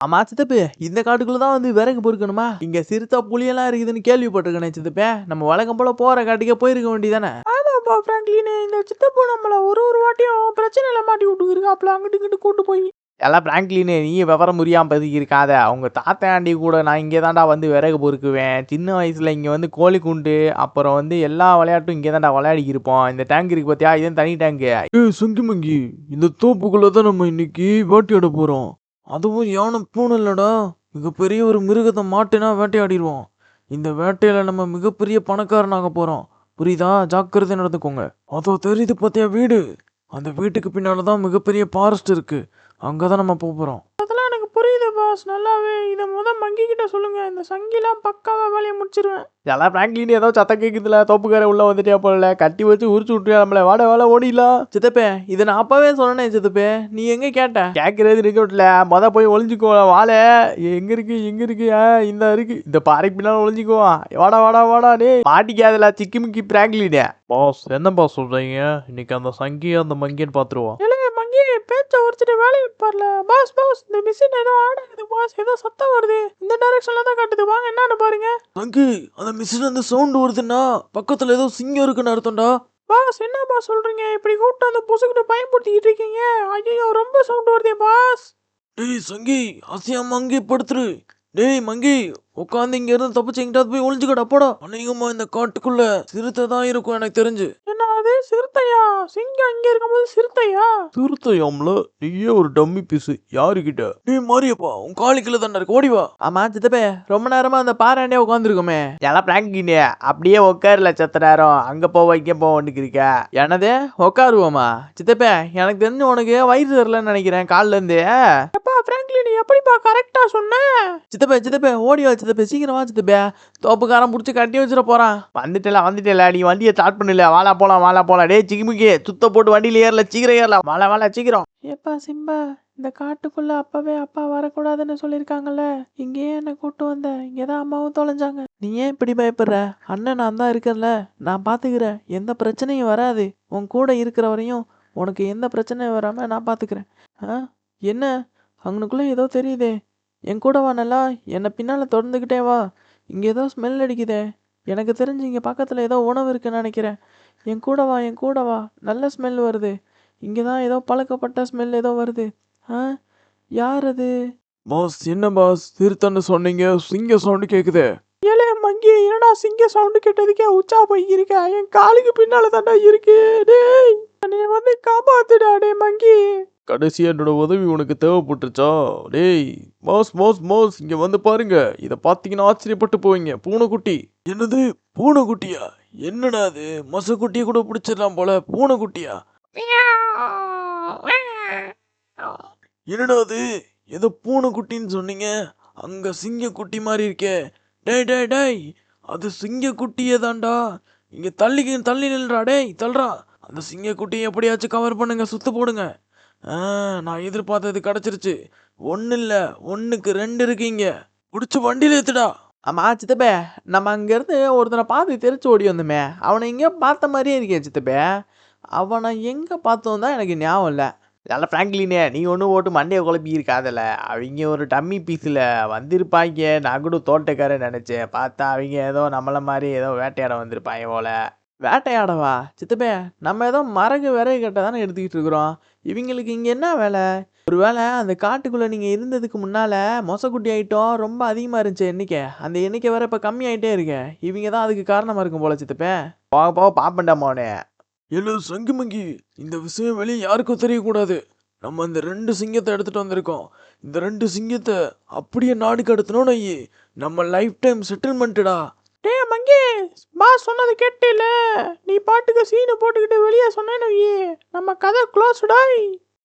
ஆமா சித்தப்பு, இந்த காட்டுக்குள்ள தான் வந்து விறகு பொறுக்கணுமா? இங்க சிறுத்தை, புலியெல்லாம் இருக்குதுன்னு கேள்விப்பட்டிருக்கேனே சித்தப்பே. நம்ம வழக்கம் போல போற காட்டுக்கே போயிருக்க வேண்டியதானே? ஆமாப்பா பிராங்க்லின், இந்த சித்தப்பு நம்மள ஒரு வாட்டியும் பிரச்சனையில மாட்டி விட்டுருக்காப்ல அங்கிட்டு இங்கிட்டு கூட்டு போய். எல்லாம் பிராங்க்லினு, நீ விவரம் புரியாம பதுக்கி இருக்காத. அவங்க தாத்தா ஆண்டி கூட நான் இங்கே தான்டா வந்து விறகு பொறுக்குவேன். சின்ன வயசுல இங்க வந்து கோழி குண்டு, அப்புறம் வந்து எல்லா விளையாட்டும் இங்கே தான்டா விளையாடி இருப்போம். இந்த டேங்க் இருக்கு பாத்தியா, இது தனி டேங்கு. ஏய் சங்கி மங்கி, இந்த தோப்புக்குள்ள தான் நம்ம இன்னைக்கு வேட்டையாட போறோம். அதுவும் யானை பூனை இல்லடா, மிகப்பெரிய ஒரு மிருகத்தை மாட்டுனா வேட்டையாடிடுவோம். இந்த வேட்டையில நம்ம மிகப்பெரிய பணக்காரனாக போறோம். புரியுதா? ஜாக்கிரதை நடந்துக்கோங்க. அதோ தெரியுது பாத்தியா வீடு, அந்த வீட்டுக்கு பின்னால தான் மிகப்பெரிய ஃபாரஸ்ட் இருக்கு. அங்கதான் நம்ம போறோம். அதெல்லாம் எனக்கு புரியுது பாஸ் நல்லாவே. இதை மங்கி கிட்ட சொல்லுங்க, இந்த சங்கிலாம் பக்காவா வேலையை முடிச்சிருவேன். எல்லாம் பிராங்க்லின் ஏதோ சத்தம் கேக்குதுல, தோப்புக்கார உள்ள வந்துட்டே போல, கட்டி வச்சு உரிச்சு விட்டுயா நம்மள. வாட வாட ஓடிடலாம். சித்தப்பே, இதை நான் அப்பவே சொன்னேனே சித்தப்பே, நீ எங்க கேட்ட? கேட்கறது இருக்க விட்டல, போய் ஒளிஞ்சுக்கோ. வாழை எங்க இருக்கு எங்க இருக்கு? இந்த இருக்கு, இந்த பாறைக்கு பின்னால ஒளிஞ்சுக்கோ. வாடா வாடா வாடா, டே மாட்டிக்காதல சிக்கிமுக்கி பிராங்க்லின். பாஸ் என்னப்பா சொல்றீங்க? இன்னைக்கு அந்த சங்கி அந்த மங்கின்னு பாத்துருவோம். இல்லைங்க மங்கி, பேச்சை உரிச்சிட்டு வேலையை பாருல. பாஸ் பாஸ், இந்த மிஷின் ஏதோ ஆடுது பாஸ், ஏதோ சத்தம் வருது. இந்த டைரக்ஷன்ல தான் காட்டுது, வாங்க என்னன்னு பாருங்க. சங்கி, அந்த மிஷின் அந்த சவுண்ட் வருதுன்னா பக்கத்துல ஏதோ சிங்கம் இருக்குன்னு அர்த்தம்டா. பாஸ் என்ன பாஸ் சொல்றீங்க? இப்படி கூப்பிட்டு அந்த பொசுக்கிட்டு பயன்படுத்திக்கிட்டு இருக்கீங்க. ஐயோ ரொம்ப சவுண்ட் வருதே பாஸ். டேய் சங்கி, அசையாம அங்கே படுத்துரு. டேய் மங்கி, உட்காந்து இங்க இருந்து தப்பிச்சு எங்கிட்டாவது போய் ஒளிஞ்சுக்கடா போடா. அநேகமா இந்த காட்டுக்குள்ள சிறுத்தை தான் இருக்கும் எனக்கு தெரிஞ்சு. என்ன அது சிறுத்தையா? சிங்கம் இங்க இருக்கும்போது சிறுத்தையா? சிறுத்தையாம்ல, நீயே ஒரு டம்மி பீஸ். யாருக்கிட்ட? டேய் மாரியப்பா, உன் காலிக்குள்ள தானே இருக்கு, ஓடி வா. ஆமா சித்தப்பே, ரொம்ப நேரமா அந்த பாறாண்டே உட்காந்துருக்கோமே. எல்லாம் பிராங்க்லின், அப்படியே உட்காருல செத்த நேரம். அங்க போவ இங்க போவன்னுக்கு இருக்க. என்னது உட்காருவோமா? சித்தப்பே, எனக்கு தெரிஞ்சு உனக்கு வயிறு தரலன்னு நினைக்கிறேன் காலில இருந்து. எப்பா பிராங்க்லின், எப்படிப்பா கரெக்டா சொன்ன? சித்தப்பே ஓடி வா சித்தப்பே, சீக்கிரம் வா சித்தப்பே. தோப்புக்காரன் புடிச்சு கட்டி வச்சிட போறான். வந்துட்டல, நீ வண்டியை ஸ்டார்ட் பண்ணல. வாழா போலாம். டே சிக்கிமுக்கி, சுத்த போட்டு வண்டியில ஏறல, சீக்கிரம் ஏறலாம். வாழா சீக்கிரம். ஏப்பா சிம்பா, இந்த காட்டுக்குள்ள அப்பவே அப்பா வரக்கூடாதுன்னு சொல்லியிருக்காங்கல்ல, இங்கேயே என்ன கூட்டு வந்த. இங்கதான் அம்மாவும் தொலைஞ்சாங்க. நீ ஏன் இப்படி பயப்படுற? அண்ணன் நான் தான் இருக்கேன்ல, நான் பாத்துக்கிறேன். எந்த பிரச்சனையும் வராது. உன் கூட இருக்கிற வரையும் உனக்கு எந்த பிரச்சனையும் வராம நான் பாத்துக்கிறேன். என்ன அங்கனுக்குள்ள ஏதோ தெரியுதே? என் கூட வா, நல்லா என்னை பின்னால தொடர்ந்துக்கிட்டே வா. இங்க ஏதோ ஸ்மெல் அடிக்குதே. எனக்கு தெரிஞ்சு இங்க பக்கத்துல ஏதோ உணவு இருக்குன்னு நினைக்கிறேன். என் கூட வா, நல்ல ஸ்மெல் வருது. இங்கதான் ஏதோ பழக்கப்பட்ட ஸ்மெல் ஏதோ வருது. யார் அது? பாஸ் என்ன பாஸ், சிறுத்தைன்னு சொன்னீங்க, சிங்க சவுண்டு கேக்குதே. ஏலே மங்கி, என்னடா சிங்க சவுண்டு கேட்டதுக்கே உச்சா போய் இருக்க? என் காலுக்கு பின்னால தாண்டா இருக்கு. டேய் நீ வந்து காப்பாத்துடா டே மங்கி. கடைசியா என்னோட உதவி உனக்கு தேவைப்பட்டுருச்சா? டேய் பாஸ், இங்க வந்து பாருங்க. இத பாத்தீங்கன்னா ஆச்சரியப்பட்டு போவீங்க. பூனைக்குட்டி. என்னது பூனைக்குட்டியா? என்னடா அது, மசக்குட்டியை கூட பிடிச்சிடலாம் போல. பூனைக்குட்டியா? என்னடா அது, ஏதோ பூனைக்குட்டின்னு சொன்னீங்க, அங்க சிங்கக்குட்டி மாதிரி இருக்கே. டேய், அது சிங்கக்குட்டியே தான்டா. இங்க தள்ளி நில்றா. டேய் தள்ளுறா. அந்த சிங்கக்குட்டியை எப்படியாச்சும் கவர் பண்ணுங்க, சுத்து போடுங்க. நான் எதிர்பார்த்தது கிடைச்சிருச்சு. ஒன்னு இல்ல, ஒன்னுக்கு 2 இருக்கீங்க. புடிச்சு வண்டியில ஏத்துடா. ஆமா சித்தப்பே, நம்ம அங்க இருந்து ஒருத்தனை பார்த்து தெரிச்சு ஓடி வந்தோமே. அவனை எங்கேயோ பார்த்த மாதிரியே இருக்கே சித்தப்பே. அவனை எங்க பார்த்தோம் தான் எனக்கு ஞாபகம் இல்லை. நல்ல பிராங்க்லினே, நீ ஒன்றும் ஓட்டு மண்டையை குழப்பி இருக்காதல. அவங்க ஒரு டம்மி பீஸில் வந்திருப்பாங்க. நான் கூட தோட்டக்காரன் நினச்சேன். பார்த்தா அவங்க ஏதோ நம்மளை மாதிரி ஏதோ வேட்டையாட வந்திருப்பாங்க போல. வேட்டையாடவா சித்தப்பே? நம்ம ஏதோ விறகு கட்ட தானே எடுத்துக்கிட்டு இருக்கிறோம். இவங்களுக்கு இங்கே என்ன வேலை? ஒரு வேளை அந்த காட்டுக்குள்ளே நீங்கள் இருந்ததுக்கு முன்னால் மொசக்குட்டி ஐட்டம் ரொம்ப அதிகமாக இருந்துச்சு எண்ணிக்கை. அந்த எண்ணிக்கை வேற இப்போ கம்மியாயிட்டே இருக்கு. இவங்க தான் அதுக்கு காரணமாக இருக்கும் போல சித்தப்பே. போக பாப்பண்டா மோனே. ஏலோ சங்கு மங்கி, இந்த விஷயம் வெளியே யாருக்கும் தெரியக்கூடாது. நம்ம இந்த 2 சிங்கத்தை எடுத்துட்டு வந்திருக்கோம். இந்த 2 சிங்கத்தை அப்படியே நாடு கடத்தணும்னு நம்ம லைஃப் டைம் செட்டில்மெண்ட்டடா. டே மங்கி, பாஸ் சொன்னது கேட்டில? நீ பாட்டுக்கு சீனு போட்டுக்கிட்டு வெளியே சொன்னேன்னு நம்ம கதை க்ளோஸ்டாய்.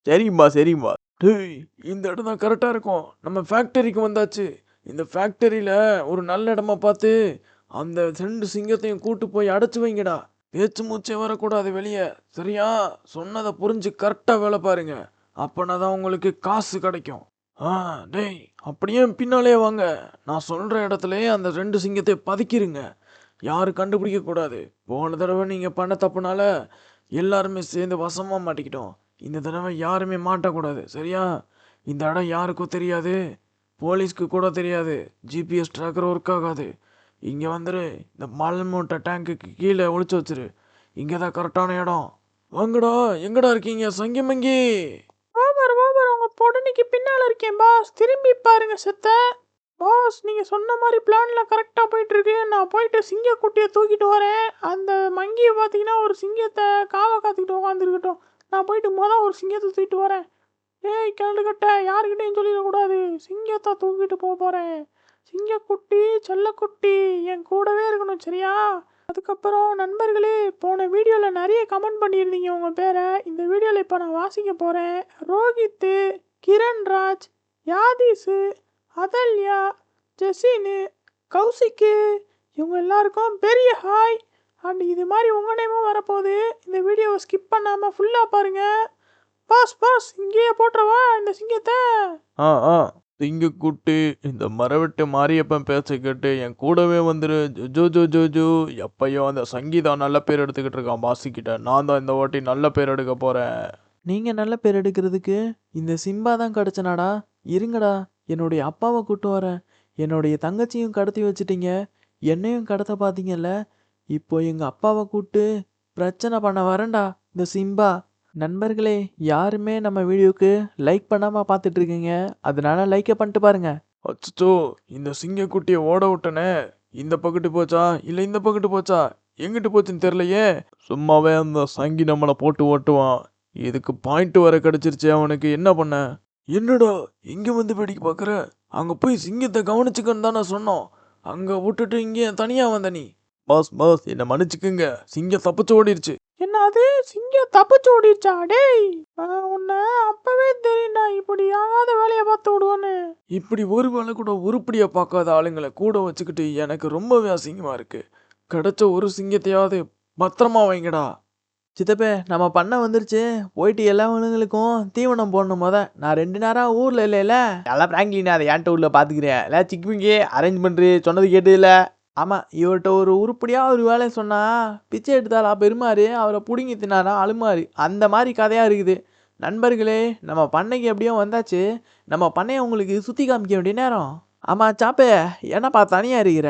சரிம்மா. டேய், இந்த இடம் தான் கரெக்டா இருக்கும். நம்ம ஃபேக்டரிக்கு வந்தாச்சு. இந்த ஃபேக்டரியில ஒரு நல்ல இடமா பார்த்து அந்த 2 சிங்கத்தையும் கூட்டு போய் அடைச்சு வைங்கடா. பேச்சு மூச்சே வரக்கூடாது வெளியே, சரியா? சொன்னதை புரிஞ்சு கரெக்டா வேலை பாருங்க. அப்பனா தான் உங்களுக்கு காசு கிடைக்கும். டேய் அப்படியே பின்னாலே வாங்க. நான் சொல்ற இடத்துலயே அந்த 2 சிங்கத்தை பதுக்கிருங்க. யாரும் கண்டுபிடிக்க கூடாது. போன தடவை நீங்க பண்ண தப்புனால எல்லாருமே சேர்ந்து வசமா மாட்டிக்கிட்டோம். இந்த தடவை யாருமே மாட்டக்கூடாது, சரியா? இந்த இடம் யாருக்கும் தெரியாது. போலீஸ்க்கு கூட தெரியாது. ஜிபிஎஸ் ட்ராக்கர் ஒர்க் ஆகாது. இங்கே வந்துரு. இந்த மணல் மூட்டை டேங்குக்கு கீழே ஒளிச்சு வச்சிரு. இங்கே தான் கரெக்டான இடம். வாங்கடா, எங்கடா இருக்கீங்க சங்கிமங்கி? ஓவர் உங்க பொடனைக்கு பின்னால இருக்கேன் பாஸ், திரும்பி பாருங்க செத்த. பாஸ் நீங்க சொன்ன மாதிரி பிளான்ல கரெக்டா போயிட்டு இருக்கு. நான் போயிட்டு சிங்க குட்டியை தூக்கிட்டு வரேன். அந்த மங்கியை பார்த்தீங்கன்னா ஒரு சிங்கத்தை காவை காத்துக்கிட்டு உட்காந்துருக்கட்டும். நான் போயிட்டு ஒரு சிங்கத்தை தூக்கிட்டு வரேன். ஏய் கிழடுகட்ட, யாருக்கிட்டையும் சொல்லிடக்கூடாது. சிங்கத்தை தூக்கிட்டு போறேன். சிங்கக்குட்டி செல்லக்குட்டி என் கூடவே இருக்கணும், சரியா? அதுக்கப்புறம் நண்பர்களே, போன வீடியோவில் நிறைய கமெண்ட் பண்ணியிருந்தீங்க உங்கள் பேரை. இந்த வீடியோவில் இப்போ நான் வாசிக்க போகிறேன். ரோஹித்து, கிரண்ராஜ், யாதீஸு, அதல்யா, ஜெசினு, கௌசிக்கு, இவங்க எல்லாருக்கும் பெரிய ஹாய். அண்ட் இது மாதிரி உங்கள் நேமும் வரப்போகுது. இந்த வீடியோவை ஸ்கிப் பண்ணாமல் ஃபுல்லாக பாருங்கள். பாஸ் இங்கேயே போட்டுறவா இந்த சிங்கத்தை? ஆ சிங்கக்குட்டி, இந்த மரவெட்டு மாரியப்பன் பேச்சை கேட்டு என் கூடவே வந்துரு. Joe Joe Joe Joe. எப்பயோ அந்த சங்கீதா நல்ல பேர் எடுத்துக்கிட்டு இருக்கான் பாசிக்கிட்ட. நான் தான் இந்த வாட்டி நல்ல பேர் எடுக்க போகிறேன். நீங்கள் நல்ல பேர் எடுக்கிறதுக்கு இந்த சிம்பா தான் கிடச்சனாடா. இருங்கடா, என்னுடைய அப்பாவை கூட்டு வரேன். என்னுடைய தங்கச்சியும் கடத்தி வச்சிட்டீங்க, என்னையும் கடத்த பார்த்தீங்கல்ல. இப்போ எங்கள் அப்பாவை கூட்டு பிரச்சனை பண்ண வரேன்டா இந்த சிம்பா. நண்பர்களே, யாருமே நம்ம வீடியோக்கு லைக் பண்ணாமல் பார்த்துட்டு இருக்கீங்க. அதனால லைக்கை பண்ணிட்டு பாருங்க. அச்சோ, இந்த சிங்கக்குட்டியை ஓட விட்டனே. இந்த பக்கத்து போச்சா இல்லை இந்த பக்கத்து போச்சா? எங்கிட்டு போச்சுன்னு தெரியலையே. சும்மாவே அந்த சங்கி நம்மளை போட்டு ஓட்டுவான். இதுக்கு பாயிண்ட் வர கிடச்சிருச்சு. அவனுக்கு என்ன பண்ண? என்னடா இங்கே வந்து வேடிக்கை பார்க்குற? அங்கே போய் சிங்கத்தை கவனிச்சுக்கன்னு தானே சொன்னோம். அங்கே விட்டுட்டு இங்கே தனியாக வந்த நீ. பாஸ் என்னை மன்னிச்சுக்குங்க. சிங்கம் தப்பிச்சு ஓடிடுச்சு. என்னது, சிங்கம் தப்பிச்சு ஓடிச்சா? டேய், உன்னை அப்பவே தெரியும்டா இப்படி ஆகாத வேலையை பார்த்து விடுவான்னு. இப்படி ஒரு வேளை கூட உருப்படியாக பார்க்காத ஆளுங்களை கூட வச்சுக்கிட்டு எனக்கு ரொம்பவே அசிங்கமாக இருக்கு. கிடைச்ச ஒரு சிங்கத்தையாவது பத்திரமா வைங்கடா. சித்தப்பே, நம்ம பண்ண வந்துருச்சு. போயிட்டு எல்லா விலங்குகளுக்கும் தீவனம் போடணும். நான் 2 நேரம் ஊரில் இல்லைல்ல. நல்லா பிராங்க்லின் அதை என்கிட்ட ஊரில் பார்த்துக்கிறேன். இல்லை சிக்கிமிங்கி அரேஞ்ச் பண்ணுறி சொன்னது கேட்டதில்ல. ஆமாம், இவர்கிட்ட ஒரு உருப்படியாக ஒரு வேலையை சொன்னால் பிச்சை எடுத்தாலா பெருமாறு, அவரை பிடுங்கி தின்னாரா அழுமாறு. அந்த மாதிரி கதையாக இருக்குது. நண்பர்களே, நம்ம பண்ணைக்கு எப்படியோ வந்தாச்சு. நம்ம பண்ணையை உங்களுக்கு சுற்றி காமிக்க வேண்டிய நேரம். ஆமாம் சாப்பே, என்னப்பா தனியாக இருக்கிற?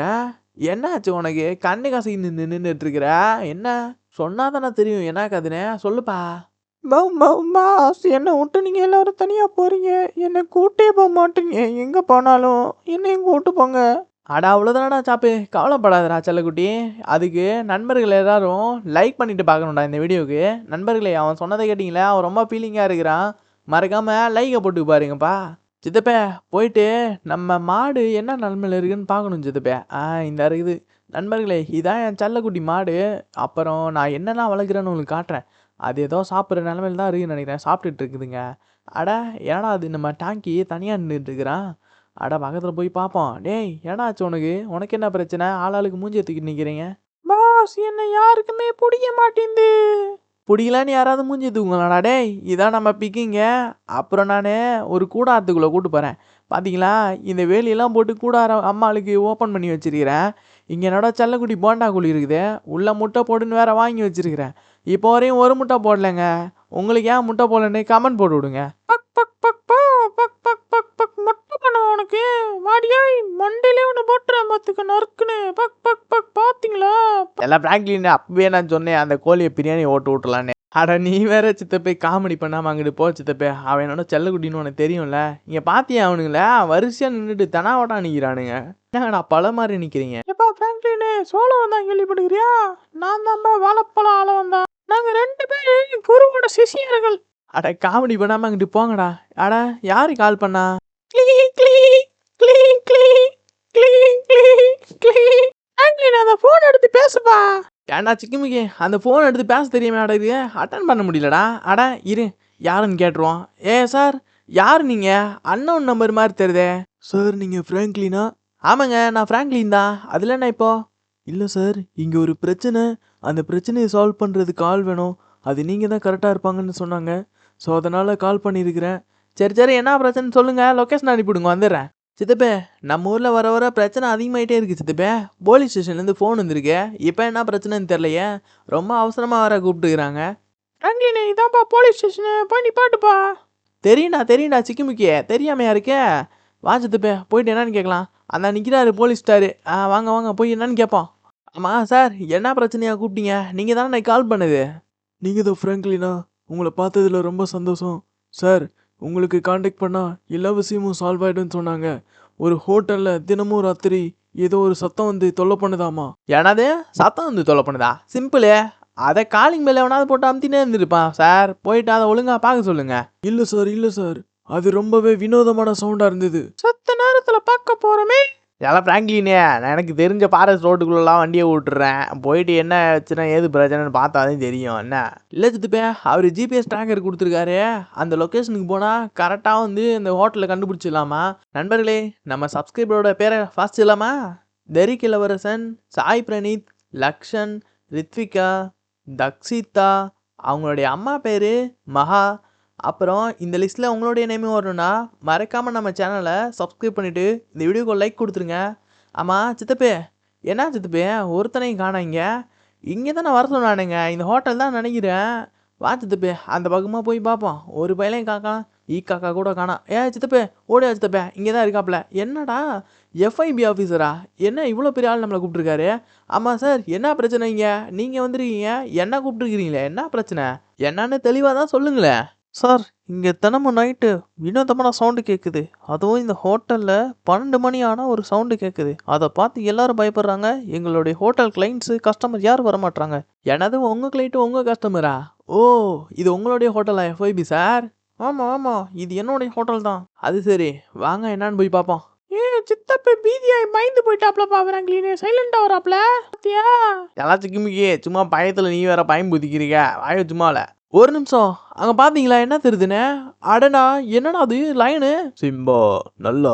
என்னாச்சு உனக்கு? கண்ணு கசைக்கு நின்றுட்டு இருக்கிற? என்ன சொன்னா தானே தெரியும் என்ன கதுனே, சொல்லுப்பா. பாஸ், என்னை விட்டு நீங்க எல்லாரும் தனியா போறீங்க. என்னை கூட்டே போக மாட்டீங்க. எங்க போனாலும் என்னையும் கூட்டு போங்க. அடா அவ்வளோதானடா சாப்பு, கவலைப்படாதடா செல்லக்குட்டி. அதுக்கு நண்பர்கள் எல்லாரும் லைக் பண்ணிட்டு பார்க்கணும்டா இந்த வீடியோவுக்கு. நண்பர்களே, அவன் சொன்னதை கேட்டிங்களே, அவன் ரொம்ப ஃபீலிங்காக இருக்கிறான். மறக்காமல் லைக்கை போட்டு பாருங்கப்பா. சித்தப்பே, போயிட்டு நம்ம மாடு என்ன நிலமையில இருக்குன்னு பார்க்கணும் சித்தப்பே. இந்த இருக்குது நண்பர்களே, இதான் என் செல்லக்குட்டி மாடு. அப்புறம் நான் என்னெல்லாம் வளர்க்குறேன்னு உங்களுக்கு காட்டுறேன். அது ஏதோ சாப்பிட்ற நிலமையில தான் இருக்குன்னு நினைக்கிறேன். சாப்பிட்டுட்டு இருக்குதுங்க. அட ஏன்னா அது நம்ம டேங்கி தனியாக நின்றுட்டு இருக்கிறான். அட பக்கத்தில் போய் பார்ப்போம். டேய், ஏன்னாச்சு உனக்கு என்ன பிரச்சனை? ஆளாளுக்கு மூஞ்சி தூக்கிட்டு நிற்கிறீங்க. பாஸ், என்னை யாருக்குமே பிடிக்க மாட்டேங்குது. பிடிக்கலான்னு யாராவது மூஞ்சி தூக்குங்களாடா? டேய், இதான் நம்ம பிக்கிங்க. அப்புறம் நான் ஒரு கூடாரத்துக்குள்ளே கூட்டு போகிறேன். பார்த்தீங்களா, இந்த வேலியெல்லாம் போட்டு கூடாரம் அம்மாளுக்கு ஓப்பன் பண்ணி வச்சிருக்கிறேன். இங்கே என்னோட செல்லக்குட்டி போண்டா குழி இருக்குது. உள்ள முட்டை போட்டுன்னு வேற வாங்கி வச்சிருக்கிறேன். இப்போ வரையும் ஒரு முட்டை போடலைங்க. உங்களுக்கு ஏன் முட்டை போடலன்னு கமெண்ட் போட்டு விடுங்க. Buck buck buck buck buck buck buck முட்டை பண்ணுவோம் உனக்கு. வாடியாய், மண்டையிலே ஒன்று போட்டுறேன் பார்த்துக்க நறுக்குன்னு. Buck buck buck. பார்த்தீங்களா? எல்லாம் பிராங்க்லின் அப்பவே நான் சொன்னேன் அந்த கோழியை பிரியாணி ஓட்டு விட்டுலான்னு. அட நீ வேற சித்தப்பே, காமெடி பண்ணாமல் அங்கிட்டு போ சித்தப்பே. அவன் என்னோட செல்லக்குட்டின்னு உனக்கு தெரியும்ல. இங்கே பார்த்தியா அவனுங்கள வரிசையாக நின்றுட்டு தனாவட்டா நிற்கிறானுங்க. என்னங்கடா பல மாதிரி நிற்கிறீங்க? எப்பா பிராங்க்லின், சோளம் வந்தான் கேள்விப்படுகிறியா? நான் தான்ப்பா வாழைப்பழம் ஆள வந்தான். நாங்கள் 2 பேரும் குருவோட சிஷியர்கள். அட காமெடி பண்ணாமல் அங்கிட்டு போங்கடா. அட யாரு கால் பண்ணா? கிளீ கிளீ கிளீ கிளீ கிளீ கிளீ கிளீ. பிராங்க்லின், அந்த ஃபோன் எடுத்து பேசுப்பா. ஏன்டா சிக்கிமிக்கி, அந்த ஃபோன் எடுத்து பேச தெரியுமே அடகு, அட்டன் பண்ண முடியலடா. அட இரு, யாருன்னு கேட்டுருவோம். சார், யார் நீங்கள்? அன்னோன் நம்பர் மாதிரி தெரியுதே. சார், நீங்கள் ஃப்ராங்க்லினா? ஆமாங்க, நான் ஃப்ராங்க்லின் தான். அதில் என்ன இப்போ? இல்லை சார், இங்கே ஒரு பிரச்சனை. அந்த பிரச்சனையை சால்வ் பண்ணுறதுக்கு ஆள் வேணும். அது நீங்கள் தான் கரெக்டாக இருப்பாங்கன்னு சொன்னாங்க. ஸோ அதனால் கால் பண்ணியிருக்கிறேன். சரி, என்ன பிரச்சனை சொல்லுங்கள். லொக்கேஷன் அனுப்பிவிடுங்க, வந்துடுறேன். சித்தப்பே, நம்ம ஊரில் வர வர பிரச்சனை அதிகமாகிட்டே இருக்குது சித்தப்பே. போலீஸ் ஸ்டேஷன்லேருந்து ஃபோன் வந்துருக்கு. இப்போ என்ன பிரச்சனைன்னு தெரியலையே. ரொம்ப அவசரமாக வர கூப்பிட்டுக்கிறாங்க. பிராங்க்லின், இதான்ப்பா போலீஸ் ஸ்டேஷனு. போய் நீ பாட்டுப்பா. தெரியும்டா சிக்கிமுக்கியே, தெரியாமையா இருக்கே. வா சித்தப்பே போயிட்டு என்னன்னு கேட்கலாம். அந்த நிற்கிறாரு போலீஸ் ஸ்டாரு. வாங்க வாங்க போய் என்னன்னு கேட்போம். ஆமாம் சார் என்ன பிரச்சனையா கூப்பிட்டீங்க? நீங்கள் தானே எனக்கு கால் பண்ணுது. நீங்கள் தான் ஃப்ராங்க்லினா? உங்களை பார்த்ததுல ரொம்ப சந்தோஷம் சார். உங்களுக்கு காண்டாக்ட் பண்ணால் எல்லா விஷயமும் சால்வ் ஆகிடும்னு சொன்னாங்க. ஒரு ஹோட்டலில் தினமும் ராத்திரி ஏதோ ஒரு சத்தம் வந்து தொல்லை பண்ணுதாமா. என்னது சத்தம் வந்து தொலை பண்ணுதா? சிம்பிளு. அதை காலிங் பெல் எவனாவது போட்டு அமுத்தினே இருந்திருப்பான் சார். போயிட்டு அதை ஒழுங்காக பார்க்க சொல்லுங்க. இல்லை சார் அது ரொம்பவே வினோதமான சவுண்டாக இருந்தது. செத்த நேரத்துல பார்க்க போறோமே. எல்லாம் ஃப்ராங்க்லினே நான் எனக்கு தெரிஞ்ச ஃபாரஸ்ட் ரோட்டுக்குள்ளெல்லாம் வண்டியை விட்டுறேன். போயிட்டு என்ன ஆச்சுன்னா ஏது பிரச்சனைன்னு பார்த்தாதான் தெரியும். என்ன இல்லை சித்துப்பே அவர் ஜிபிஎஸ் ட்ராக்கர் கொடுத்துருக்காரு. அந்த லொக்கேஷனுக்கு போனால் கரெக்டாக வந்து இந்த ஹோட்டலில் கண்டுபிடிச்சிடலாமா? நண்பர்களே நம்ம சப்ஸ்கிரைபரோட பேரை வாசிச்சிடலாமா? தெரிக் இளவரசன், சாய் பிரணீத், லக்ஷன், ரித்விகா, தக்ஷிதா, அவங்களுடைய அம்மா பேர் மகா. அப்புறம் இந்த லிஸ்ட்டில் உங்களுடைய நேமும் வரணும்னா மறக்காமல் நம்ம சேனலை சப்ஸ்கிரைப் பண்ணிவிட்டு இந்த வீடியோக்கு லைக் கொடுத்துருங்க. ஆமாம் சித்தப்பே என்ன சித்தப்பே ஒருத்தனையும் காணாங்க. இங்கே தான் நான் வர சொன்னானுங்க. இந்த ஹோட்டல் தான் நினைக்கிறேன். வா சித்தப்பே அந்த பக்கமாக போய் பார்ப்போம். ஒரு பையலையும் காக்கா காக்கா கூட காணாம். சித்தப்பே ஓடியா சித்தப்பே இங்கே தான் இருக்காப்புல. என்னடா எஃப்ஐபி ஆஃபீஸரா? என்ன இவ்வளோ பெரிய ஆள் நம்மளை கூப்பிட்ருக்காரு? ஆமாம் சார் என்ன பிரச்சனைங்க? நீங்கள் வந்துருக்கீங்க என்ன கூப்பிட்ருக்கிறீங்களே என்ன பிரச்சனை? என்னன்னு தெளிவாக தான் சொல்லுங்களேன். சார் இங்கே தினமும் நைட்டு வினோதமான சவுண்டு கேட்குது. அதுவும் இந்த ஹோட்டலில் 12 மணி ஆனால் ஒரு சவுண்டு கேட்குது. அதை பார்த்து எல்லாரும் பயப்படுறாங்க. எங்களுடைய ஹோட்டல் கிளைண்ட்ஸு கஸ்டமர் யாரும் வரமாட்டாங்க. எனது உங்கள் கிளைண்ட்டு உங்கள் கஸ்டமரா? ஓ இது உங்களுடைய ஹோட்டலா எஃப்ஐபி சார்? ஆமாம் ஆமாம் இது என்னுடைய ஹோட்டல் தான். அது சரி வாங்க என்னன்னு போய் பார்ப்போம். சித்தப்ப பீதியாய் பயந்து போயிட்டாப்லப்பா ஃப்ராங்க்லின். சைலண்டா வராப்ல பாத்தியா? எல்லாம் சிக்கிமிக்கி சும்மா பயத்தில் நீ வேற பயம் புதிக்கிறீங்க. வாய சும்மால ஒரு நிமிஷம் அங்கே பார்த்தீங்களா என்ன தெரியுதுண்ணே? அடனா என்னடா அது லைனு? சிம்பா நல்லா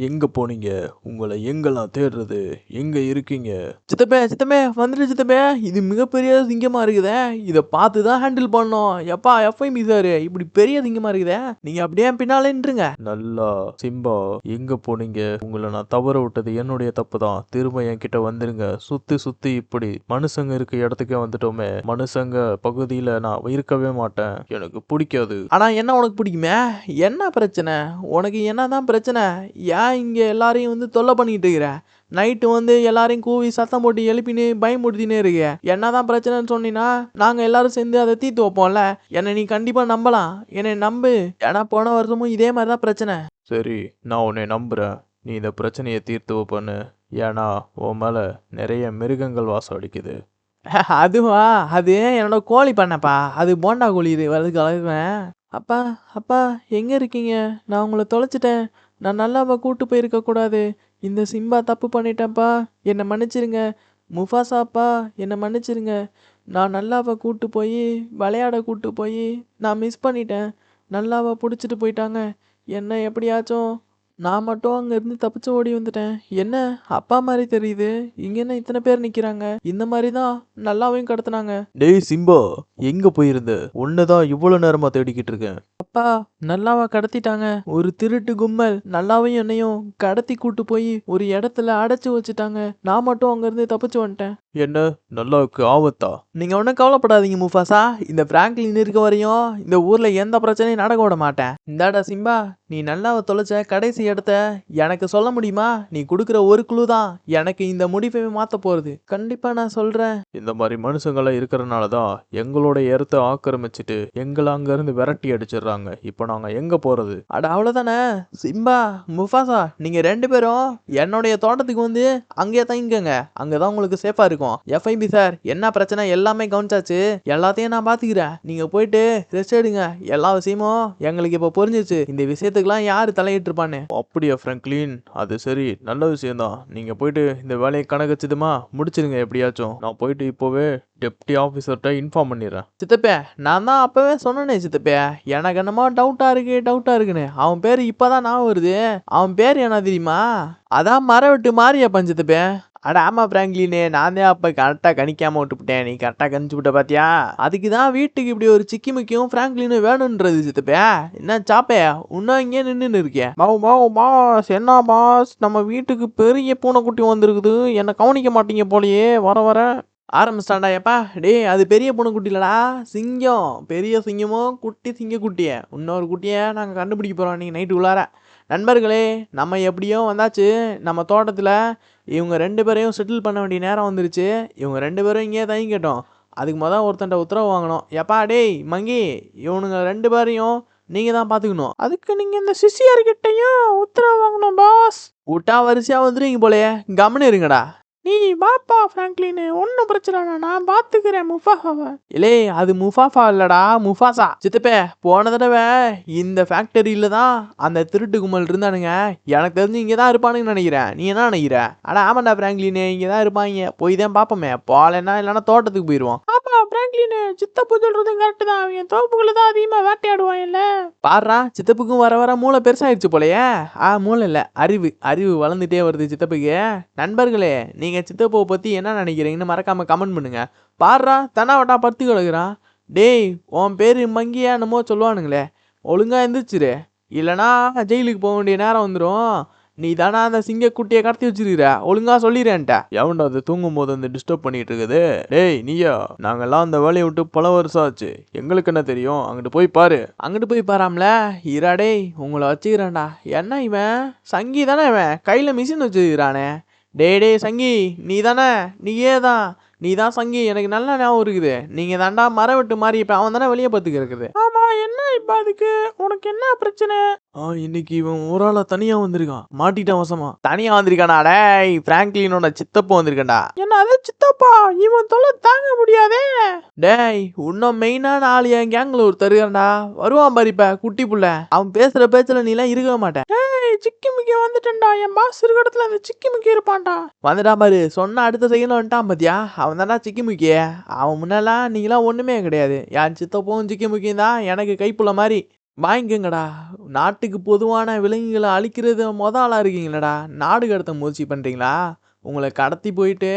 எங்கே போனீங்க? உங்களை எங்கெல்லாம் தேடுறது? எங்கே இருக்கீங்க? சித்தப்பே வந்துட்டு சித்தப்பே இது மிகப்பெரிய சிங்கமாக இருக்குதே. இதை பார்த்து தான் ஹேண்டில் பண்ணோம். எப்பா எஃப்ஐபி சார் இப்படி பெரிய சிங்கமாக இருக்குதே. நீங்கள் அப்படியே பின்னாலே நின்றுங்க. நல்லா சிம்பா எங்கே போனீங்க? உங்களை நான் தவற விட்டது என்னுடைய தப்பு தான். திரும்ப என்கிட்ட வந்துருங்க. சுற்றி இப்படி மனுஷங்க இருக்க இடத்துக்கே வந்துட்டோமே. மனுஷங்க பகுதியில் நான் இருக்கவே மாட்டேன். எனக்கு பிடிக்காது. ஆனால் என்ன உனக்கு பிடிக்குமே? என்ன பிரச்சனை உனக்கு? என்ன தான் பிரச்சனை? ஏன் இங்கே எல்லாரையும் வந்து தொல்லை பண்ணிக்கிட்டு இருக்கிற? நைட்டு வந்து எல்லாரையும் கூவி சத்தம் போட்டு எழுப்பின்னு பயமுடுத்தினே இருக்க. என்ன தான் பிரச்சனைன்னு சொன்னீங்கன்னா நாங்கள் எல்லாரும் சேர்ந்து அதை தீர்த்து வைப்போம்ல. என்னை நீ கண்டிப்பாக நம்பலாம். என்னை நம்பு. ஏன்னா போன வருஷமும் இதே மாதிரி தான் பிரச்சனை. சரி நான் உன்னை நம்புகிறேன். நீ இந்த பிரச்சனையை தீர்த்து வைப்பன்னு. ஏன்னா உன் மேலே நிறைய மிருகங்கள் வாசம் அடிக்குது. அதுவா? அது என்னோட கோழி பண்ணப்பா. அது போண்டா கோழி. இது வருது கலக்குவேன். அப்பா அப்பா எங்கே இருக்கீங்க? நான் உங்களை தொலைச்சிட்டேன். நான் நல்லாவா கூட்டு போயிருக்கக்கூடாது. இந்த சிம்பா தப்பு பண்ணிட்டேன்ப்பா. என்னை மன்னிச்சிருங்க. முஃபாசாப்பா என்னை மன்னிச்சிருங்க. நான் நல்லாவா கூட்டு போய் விளையாட கூட்டு போய் நான் மிஸ் பண்ணிட்டேன். நல்லாவா பிடிச்சிட்டு போயிட்டாங்க. என்ன எப்படியாச்சும் நான் மட்டும் அங்கேருந்து தப்பிச்சு ஓடி வந்துட்டேன். என்ன அப்பா மாதிரி தெரியுது. இங்கே என்ன இத்தனை பேர் நிற்கிறாங்க? இந்த மாதிரி தான் நல்லாவையும் கடத்துனாங்க. டேய் சிம்பா எங்கே போயிருந்த? உன்னதான் இவ்வளோ நேரமாக தேடிக்கிட்டு இருக்கேன். அப்பா நல்லாவா கடத்திட்டாங்க. ஒரு திருட்டு கும்பல் நல்லாவையும் என்னையும் கடத்தி கூட்டு போய் ஒரு இடத்துல அடைச்சு வச்சுட்டாங்க. நான் மட்டும் அங்கேருந்து தப்பிச்சு வந்துட்டேன். என்ன நல்லாவுக்கு ஆபத்தா? நீங்கள் ஒன்றும் கவலைப்படாதீங்க முஃபாசா. இந்த ஃப்ராங்க்லின் இருக்க வரையும் இந்த ஊரில் எந்த பிரச்சனையும் நடக்க விட மாட்டேன். இந்தாடா சிம்பா நீ நல்லாவை தொலைச்ச கடைசி இடத்த எனக்கு சொல்ல முடியுமா? நீ கொடுக்குற ஒரு குழு தான் எனக்கு இந்த முடிவை மாற்ற போகிறது. கண்டிப்பாக நான் சொல்கிறேன். இந்த மாதிரி மனுஷங்களாம் இருக்கிறனால தான் எங்களோட இடத்த ஆக்கிரமிச்சிட்டு எங்களை அங்கேருந்து விரட்டி அடிச்சிடுறாங்க. இப்போ நாங்கள் எங்கே போகிறது? அட அவ்வளோதானே. சிம்பா முஃபாசா நீங்கள் 2 பேரும் என்னுடைய தோட்டத்துக்கு வந்து அங்கேயே தங்கிக்கங்க. அங்கே தான் உங்களுக்கு சேஃபாக இருக்கும். எஃப்ஐபி சார் என்ன பிரச்சனை எல்லாமே கவனிச்சாச்சு. எல்லாத்தையும் நான் பார்த்துக்கிறேன். நீங்கள் போயிட்டு ரெஸ்ட் எடுங்க. எல்லா விஷயமும் எங்களுக்கு இப்போ புரிஞ்சிச்சு. இந்த விஷயத்துக்கெல்லாம் யார் தலையிட்டு இருப்பான்னு. அப்படியா ஃப்ராங்க்லின்? அது சரி நல்ல விஷயம்தான். நீங்கள் போயிட்டு இந்த வேலையை கணக்கச்சிதமா முடிச்சிருங்க எப்படியாச்சும். நான் போயிட்டு இப்போவே டெப்டி ஆஃபீஸர்கிட்ட இன்ஃபார்ம் பண்ணிடுறேன். சித்தப்பே நான் தான் அப்போவே சொன்னேனே சித்தப்பே எனக்கு என்னமோ டவுட்டாக இருக்குன்னு. அவன் பேர் இப்போ தான் நான் வருது. அவன் பேர் என்ன தெரியுமா? அதான் மரவெட்டு மாரியப்பன் சித்தப்பே. அட ஆமாம் ஃப்ராங்க்லினே நான் தான் அப்போ கரெக்டாக கணிக்காமல் விட்டுவிட்டேன். நீ கரெக்டாக கணிச்சு விட்ட பார்த்தியா? அதுக்கு தான் வீட்டுக்கு இப்படி ஒரு சிக்கி முக்கியம் ஃப்ராங்க்லினு வேணுன்றது சித்தப்பே. என்ன சாப்பே இன்னும் இங்கே நின்றுன்னு இருக்கேன். பாஸ் என்ன பாஸ் நம்ம வீட்டுக்கு பெரிய பூனைக்குட்டி வந்திருக்குது. என்னை கவனிக்க மாட்டீங்க போலையே. வர ஆரம்பிச்சிட்டாண்டா. ஏப்பா டேய் அது பெரிய பூனைக்குட்டி இல்லடா சிங்கம். பெரிய சிங்கமோ குட்டி சிங்க குட்டியை இன்னொரு குட்டியை நாங்கள் கண்டுபிடிக்க போகிறோம் நீங்கள் நைட்டு உள்ளார. நண்பர்களே, நம்ம எப்படியோ வந்தாச்சு நம்ம தோட்டத்தில். இவங்க 2 பேரையும் செட்டில் பண்ண வேண்டிய நேரம் வந்துருச்சு. இவங்க 2 பேரும் இங்கேயே தங்கிக்கட்டும். அதுக்கு உத்தரவு வாங்கணும். எப்பா டேய் மங்கி, இவனுங்க 2 பேரையும் நீங்கள் தான் பார்த்துக்கணும். அதுக்கு நீங்க இந்த சிசியர்கிட்டையும் உத்தரவு வாங்கணும் பாஸ். விட்டா வரிசையாக வந்துருவீங்க போலயே, கம்முன்னு இருங்கடா. நீ வாப்பா ஃப்ராங்க்லின், ஒன்றும் பிரச்சனை இல்லை, நான் பார்த்துக்கிறேன் முஃபாஃபாவை. இலே அது முஃபாஃபா இல்லடா, முஃபாசா. சித்தப்பே, போன தடவை இந்த ஃபேக்டரியில தான் அந்த திருட்டு கும்பல் இருந்தானுங்க. எனக்கு தெரிஞ்சு இங்கே தான் இருப்பானுங்கன்னு நினைக்கிறேன். நீ என்ன நினைக்கிற? அட ஆமாண்டா ஃப்ராங்க்லினே, இங்கே தான் இருப்பாங்க. போய் தான் பார்ப்போமே. போகலன்னா இல்லைன்னா தோட்டத்துக்கு போயிடுவோம். ஆமா ஃப்ராங்க்லின், சித்தப்பு சொல்றதும் கரெக்டு தான். அவங்க தோப்புக்குள்ள தான் அதிகமாக வேட்டையாடுவாங்கல்ல. பாடுறா, சித்தப்புக்கும் வர வர மூளை பெருசாயிடுச்சு போலயே. மூளை இல்லை, அறிவு வளர்ந்துட்டே வருது சித்தப்புக்கு. நண்பர்களே, நீங்கள் சித்தப்பாவை பற்றி என்ன நினைக்கிறீங்கன்னு மறக்காமல் கமெண்ட் பண்ணுங்க. பாடுறா, தனாவட்டா படுத்து கிடக்குறான். டேய், உன் பேர் மங்கியா என்னமோ சொல்லுவானுங்களே, ஒழுங்கா எந்திரிச்சிரு, இல்லைனா ஜெயிலுக்கு போக வேண்டிய நேரம் வந்துடும். நீ தானே அந்த சிங்கக்குட்டியை கடத்தி வச்சிருக்கிற, ஒழுங்கா சொல்லிடுறேன்ட்ட. எவன்டா அது தூங்கும் போது வந்து டிஸ்டர்ப் பண்ணிட்டு இருக்குது? டேய் நீயா, நாங்கெல்லாம் அந்த வேலையை விட்டு பல வருஷம் ஆச்சு, எங்களுக்கு என்ன தெரியும்? அங்கிட்டு போய் பாரு. அங்கிட்டு போய் பாராமல இரா. டேய் உங்களை வச்சுக்கிறேன்டா. என்ன இவன் சங்கி தானே? இவன் கையில் மிஷின் வச்சுக்கிறானே. டேய் சங்கி, நீயே தான் சங்கி. எனக்கு நல்ல ஞாபகம் இருக்குது. நீங்கள் தாண்டா மரம் விட்டு மாறி இப்போ அவன் தானே வெளியே பார்த்துக்க இருக்குது. ஆமா, என்ன இப்போ அதுக்கு உனக்கு என்ன பிரச்சனை? இன்னைக்கு இவன் ஒரு ஆளா தனியா வந்திருக்கான், மாட்டிட்டான் வசமா. தனியாக வந்திருக்கானா? டேய் ஃப்ராங்க்லினோட சித்தப்பா வந்திருக்கேன்டா. என்ன அது சித்தப்பா? இவன் தொலை தாங்க முடியாதே. டேய், இன்னும் மெயினான ஆள் என் கேங்கில் ஒரு தருகான்டா. வருவான் பாரு இப்ப குட்டி புள்ள. அவன் பேசுகிற பேச்சில் நீலாம் இருக்கவே மாட்டேன். சிக்கி முக்கி வந்துட்டேன்டா. என் பாஸ் இருக்க இடத்துல அந்த சிக்கி முக்கி இருப்பான்டா. வந்துட்டா பாரு, சொன்ன அடுத்த செகண்ட் வந்துட்டான் பாத்தியா? அவன் தான்டா சிக்கி முக்கிய. அவன் முன்னெல்லாம் நீங்களாம் ஒன்றுமே கிடையாது. என் சித்தப்பவும் சிக்கி முக்கியம் தான் எனக்கு கைப்புள்ள மாதிரி. வாங்கிக்கங்கடா. நாட்டுக்கு பொதுவான விலங்குகளை அழிக்கிறது ஆளாக இருக்கீங்களடா. நாடு கடத்த முயற்சி பண்ணுறீங்களா? உங்களை கடத்தி போயிட்டு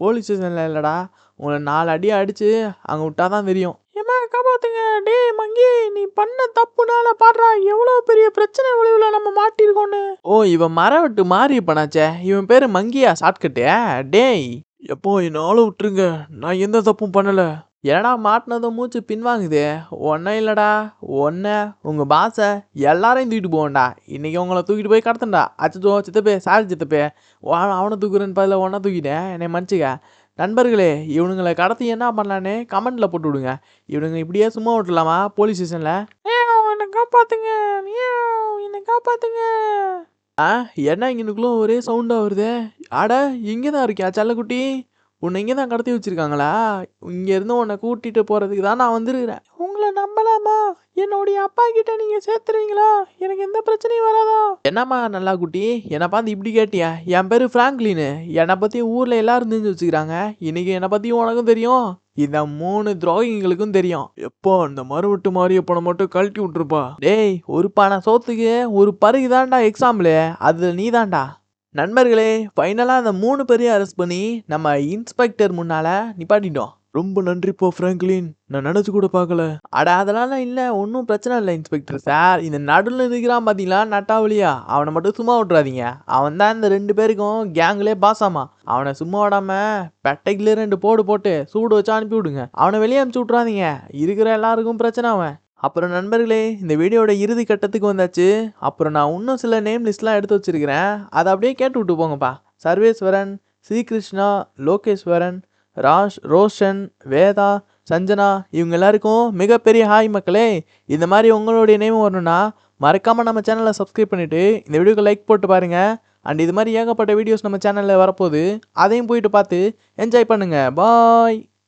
போலீஸ் ஸ்டேஷனில் இல்லைடா, உங்களை 4 அடி அடித்து அங்கே விட்டாதான் தெரியும். ஏமா காப்பாத்துங்க. டேய் மங்கி, நீ பண்ண தப்புனால பாடுறா எவ்வளோ பெரிய பிரச்சனை விளைவுல நம்ம மாட்டிருக்கோன்னு. இவன் மரம் விட்டு மாறி பண்ணாச்சே. இவன் பேர் மங்கியா ஷார்ட்கட்டு? டேய் எப்போ என்ன ஆள விட்டுருங்க, நான் எந்த தப்பும் பண்ணல. என்னடா மாட்டினதும் மூச்சு பின்வாங்குது? ஒன்றும் இல்லைடா, உங்கள் பாஸை எல்லாரையும் தூக்கிட்டு போவேன்டா. இன்றைக்கி உங்களை தூக்கிட்டு போய் கடத்தண்டா. அச்சோ சித்தப்பே, சாரி சித்தப்பே, அவனை தூக்குறேன்னு பதில் ஒன்றா தூக்கிட்டேன், என்னை மன்னிச்சுக்க. நண்பர்களே, இவனுங்களை கடத்தி என்ன பண்ணலான்னு கமெண்ட்டில் போட்டு விடுங்க. இவனுங்க இப்படியே சும்மா விட்டுலாமா போலீஸ் ஸ்டேஷனில்? என்னை காப்பாத்துங்க, என்னை காப்பாத்துங்க. என்ன இங்கனுக்குள்ள ஒரே சவுண்டாக வருது? ஆட, இங்கே தான் இருக்கியா செல்லக்குட்டி? உன்னை இங்கே தான் கடத்தி வச்சிருக்காங்களா? இங்கேருந்து உன்னை கூட்டிகிட்டு போகிறதுக்கு தான் நான் வந்துருக்கிறேன். உங்களை நம்பலாமா? என்னுடைய அப்பா கிட்ட நீங்க சேர்த்துருவீங்களா? எனக்கு எந்த பிரச்சனையும் வராதா? என்னம்மா நல்லா குட்டி, என்னை பார்த்து இப்படி கேட்டியா? என் பேர் ஃப்ராங்க்லின். என்னை பற்றி ஊரில் எல்லாரும் தெரிஞ்சு வச்சுக்கிறாங்க. இன்னைக்கு என்னை பற்றியும் உனக்கும் தெரியும், இந்த 3 துரோகிங்களுக்கும் தெரியும். எப்பா அந்த மரம் விட்டு மாறிய பணம் மட்டும் கழட்டி விட்டுருப்பா. டேய், ஒரு பானை சோத்துக்கு ஒரு பருகு தான்டா எக்ஸாம்பிள், அது நீ தான்டா. நண்பர்களே, ஃபைனலாக அந்த 3 பேரையும் அரெஸ்ட் பண்ணி நம்ம இன்ஸ்பெக்டர் முன்னால் நிப்பாட்டிட்டோம். ரொம்ப நன்றிப்பா ஃப்ராங்க்லின், நான் நினச்சி கூட பார்க்கல. அட அதெல்லாம் இல்லை, ஒன்றும் பிரச்சனை இல்லை இன்ஸ்பெக்டர் சார். இந்த நடுவில் இருக்கிறான் பார்த்தீங்களா நட்டாவலியா, அவனை மட்டும் சும்மா விட்றாதீங்க. அவன் தான் இந்த 2 பேருக்கும் கேங்லேயே பாசாமா. அவனை சும்மா விடாமல் பெட்டைக்குள்ளே 2 போடு போட்டு சூடு வச்சு அனுப்பி விடுங்க. அவனை வெளியே அனுப்பிச்சி விட்றாதீங்க, இருக்கிற எல்லாருக்கும் பிரச்சனை அவன். அப்புறம் நண்பர்களே, இந்த வீடியோட இறுதி கட்டத்துக்கு வந்தாச்சு. அப்புறம் நான் இன்னும் சில நேம் லிஸ்ட்லாம் எடுத்து வச்சிருக்கிறேன், அதை அப்படியே கேட்டு விட்டு போங்கப்பா. சர்வேஸ்வரன், ஸ்ரீகிருஷ்ணா, லோகேஸ்வரன், ரோஷன், வேதா, சஞ்சனா, இவங்க எல்லாருக்கும் மிகப்பெரிய ஹாய் மக்களே. இந்த மாதிரி உங்களுடைய நேம் வரணும்னா மறக்காமல் நம்ம சேனலை சப்ஸ்கிரைப் பண்ணிவிட்டு இந்த வீடியோக்கு லைக் போட்டு பாருங்கள். அண்ட் இது மாதிரி ஏகப்பட்ட வீடியோஸ் நம்ம சேனலில் வரப்போகுது, அதையும் போயிட்டு பார்த்து என்ஜாய் பண்ணுங்கள். பாய்.